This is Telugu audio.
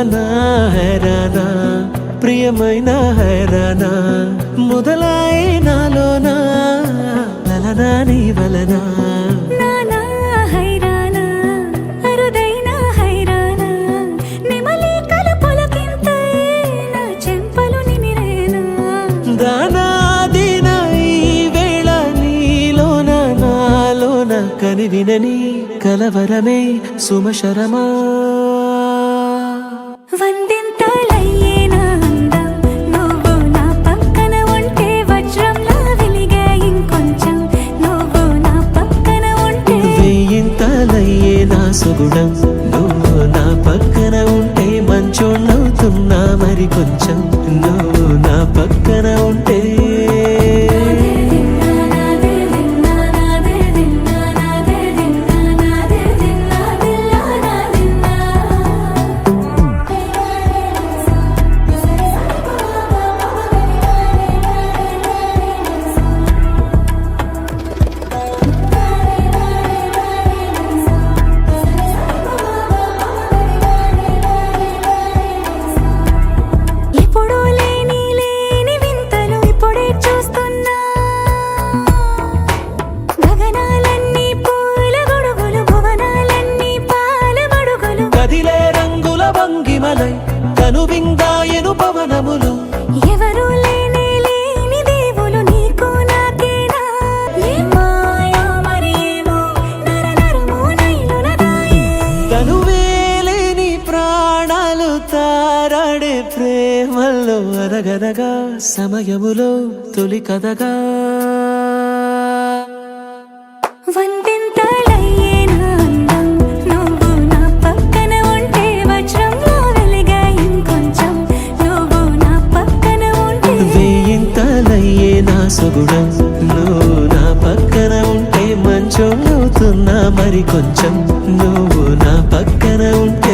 నా హైరానా ప్రియమైన హైరానా మొదలాయి నాలోనా లలనా నీ వలనా కని వినని కలవరమే సుమశరమా వందింతలయ్యేనా అందం నువ్వు నా పక్కన ఉంటే వజ్రంలా వెలిగే ఇంకొంచెం నువ్వు నా పక్కన ఉంటే వెయ్యింతలయ్యేనా సుగుణం నువ్వు నా పక్కన ఉంటే మంచోళ్ళవుతున్నా మరి కొంచెం నువ్వు నా పక్కన ఉంటే కనువిందాయను పవనములు ఎవరు లేని దేవులు నీకు నాకేనా మాయా మరేమో నరనరమో నైలునదాయే తనువేలేని ప్రాణాలు తారాడే ప్రేమల్లో అరగరగా సమయములో తొలి కథగా సుగుణం నువ్వు నా పక్కన ఉంటే మంచోళ్ళవుతున్నా మరి కొంచెం నువ్వు నా పక్కన ఉంటే